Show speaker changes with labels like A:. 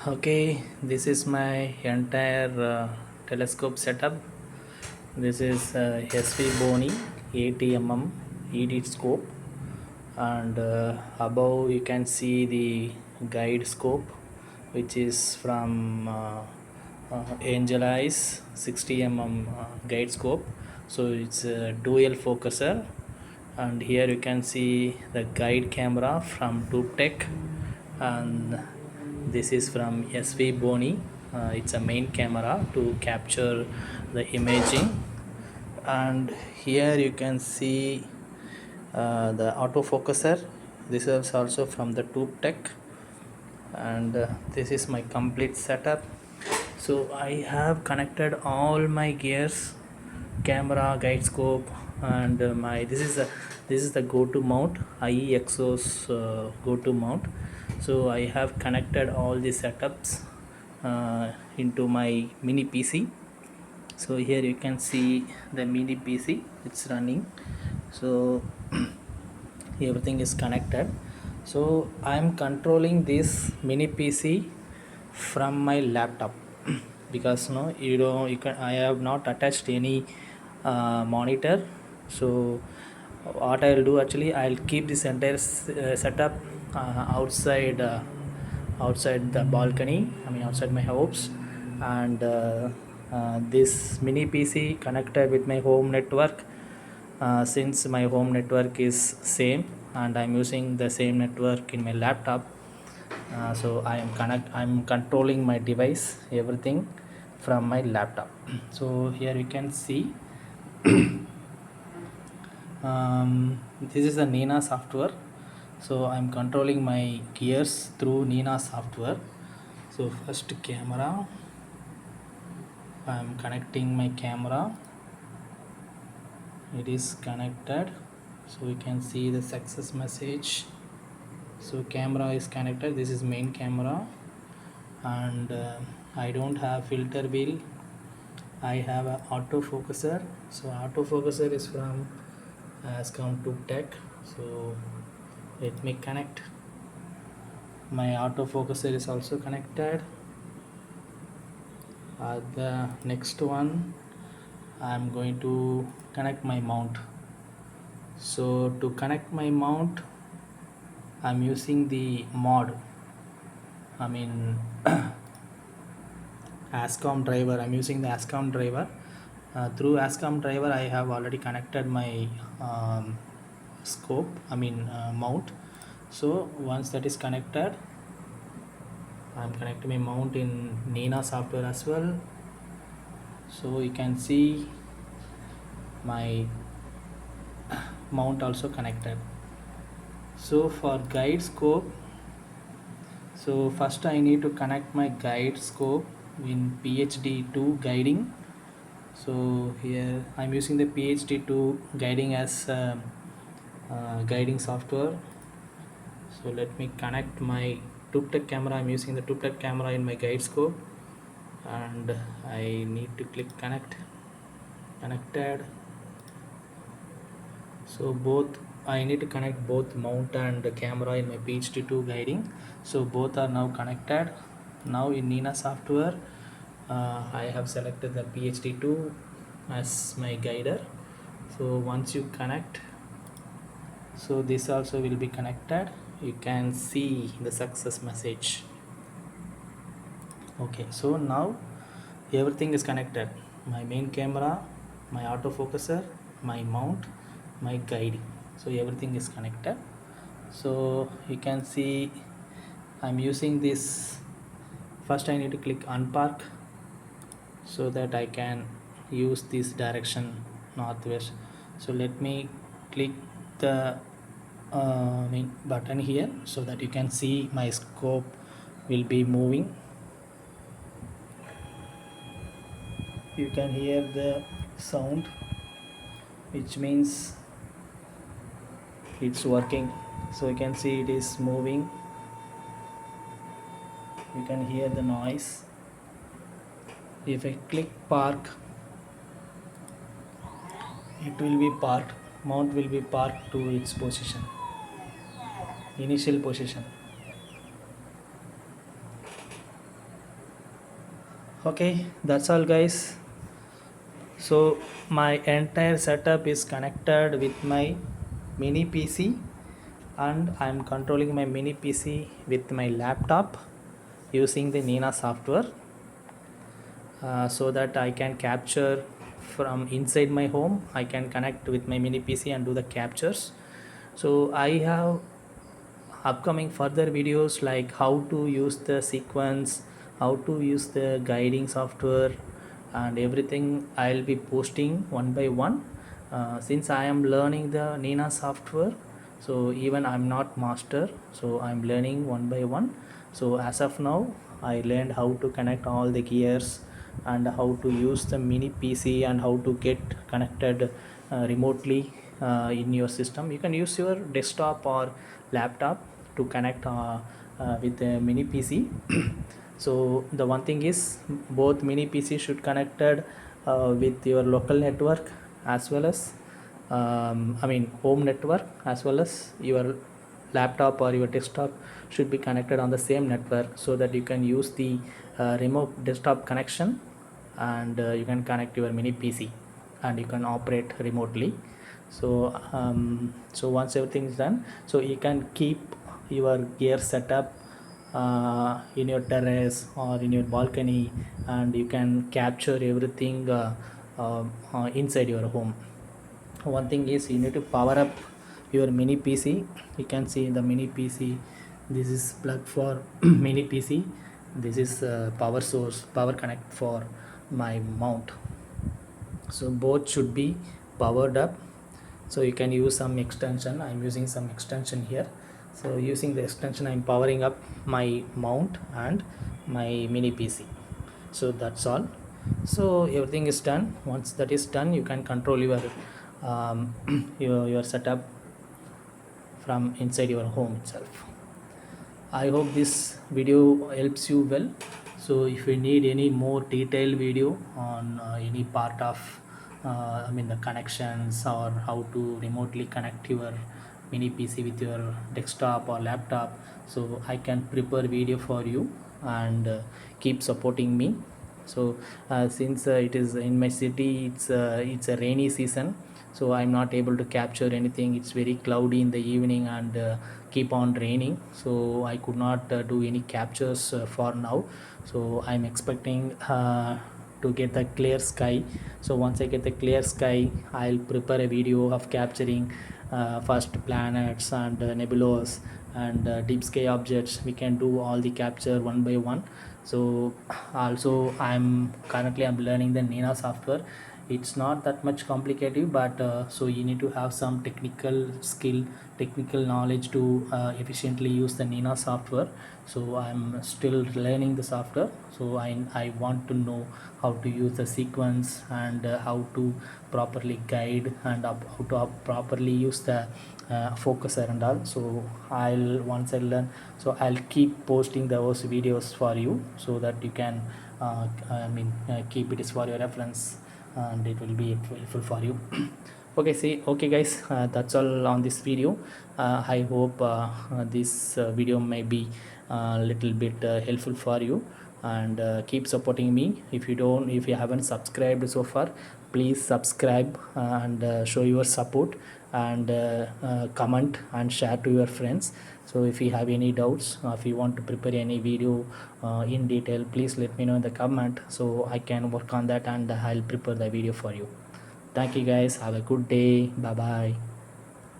A: Okay, this is my entire telescope setup. This is SVBONY 80 ED scope, and above you can see the guide scope, which is from Angel Eyes 60 guide scope. So it's a dual focuser, and here you can see the guide camera from Touptek, and this is from SVBONY. It's a main camera to capture the imaging, and here you can see the autofocuser. This is also from the Touptek, and this is my complete setup. So I have connected all my gears, camera, guide scope, and my this is the GOTO mount, iEXOS GOTO mount. So I have connected all the setups into my mini PC. So here you can see the mini PC, it's running. So everything is connected. So I am controlling this mini PC from my laptop because no, you can, I have not attached any monitor. So what I will do, actually I'll keep this entire setup outside the balcony, I mean outside my house, and this mini PC connected with my home network. Since my home network is same and I'm using the same network in my laptop, so I'm controlling my device, everything from my laptop. So here you can see this is the N.I.N.A software. So I'm controlling my gears through N.I.N.A software. So first camera, I'm connecting my camera, it is connected. So you can see the success message. So camera is connected, this is main camera, and I don't have filter wheel, I have a autofocuser. So autofocuser is from Ascom Touptek. So let me connect. My autofocuser is also connected. The next one, I'm going to connect my mount. So to connect my mount, I'm using the mod, I mean ASCOM driver. I'm using the ASCOM driver. Through ASCOM driver I have already connected my scope, I mean mount. So once that is connected, I'm connecting my mount in N.I.N.A software as well. So you can see my mount also connected. So for guide scope, so first I need to connect my guide scope in PhD2 guiding. So here I'm using the PhD2 guiding as guiding software. So let me connect my Touptek camera. I'm using the Touptek camera in my guide scope, and I need to click connected. So both, I need to connect both mount and the camera in my PhD2 guiding. So both are now connected. Now in N.I.N.A software, I have selected the PhD2 as my guider. So once you connect, so this also will be connected. You can see the success message. Okay, so now everything is connected, my main camera, my autofocuser, my mount, my guiding. So everything is connected. So you can see I'm using this. First I need to click unpark so that I can use this direction northwest. So let me click the main button here so that you can see my scope will be moving. You can hear the sound, which means it's working. So you can see it is moving, you can hear the noise. If I click park, it will be parked, mount will be parked to its position, initial position. Okay, that's all guys. So my entire setup is connected with my mini PC, and I'm controlling my mini PC with my laptop using the N.I.N.A software, so that I can capture from inside my home. I can connect with my mini PC and do the captures. So I have upcoming further videos like how to use the sequence, how to use the guiding software, and everything I'll be posting one by one. Since I am learning the N.I.N.A software, so even I'm not master, so I'm learning one by one. So as of now, I learned how to connect all the gears and how to use the mini PC and how to get connected remotely in your system. You can use your desktop or laptop to connect with a mini PC. So the one thing is, both mini PC should connected with your local network, as well as home network, as well as your laptop or your desktop should be connected on the same network, so that you can use the remote desktop connection, and you can connect your mini PC and you can operate remotely. So once everything is done, so you can keep your gear setup in your terrace or in your balcony, and you can capture everything inside your home. One thing is, you need to power up your mini PC. You can see the mini PC, this is plug for mini PC, this is power source, power connect for my mount. So both should be powered up. So you can use some extension. I'm using some extension here. So using the extension, I'm powering up my mount and my mini PC. So that's all. So everything is done. Once that is done, you can control your your setup from inside your home itself. I hope this video helps you well. So if you need any more detailed video on any part of the connections, or how to remotely connect your mini PC with your desktop or laptop, so I can prepare video for you, and keep supporting me. So since it is in my city, it's a rainy season, so I'm not able to capture anything. It's very cloudy in the evening, and keep on raining, so I could not do any captures for now. So I'm expecting to get the clear sky. So once I get the clear sky, I'll prepare a video of capturing first planets and nebulas and deep sky objects. We can do all the capture one by one. So also I'm learning the N.I.N.A software. It's not that much complicated, but so you need to have some technical skill, technical knowledge to efficiently use the N.I.N.A software. So I'm still learning the software, so I want to know how to use the sequence, and how to properly guide, and how to properly use the focuser and all. So once I learn, so I'll keep posting those videos for you, so that you can keep it for your reference, and it will be helpful for you. Okay guys, that's all on this video. I hope this video may be a little bit helpful for you, and keep supporting me. If you haven't subscribed so far, please subscribe, and show your support, and comment and share to your friends. So if you have any doubts, if you want to prepare any video in detail, please let me know in the comment, so I can work on that, and I'll prepare the video for you. Thank you guys, have a good day, bye bye.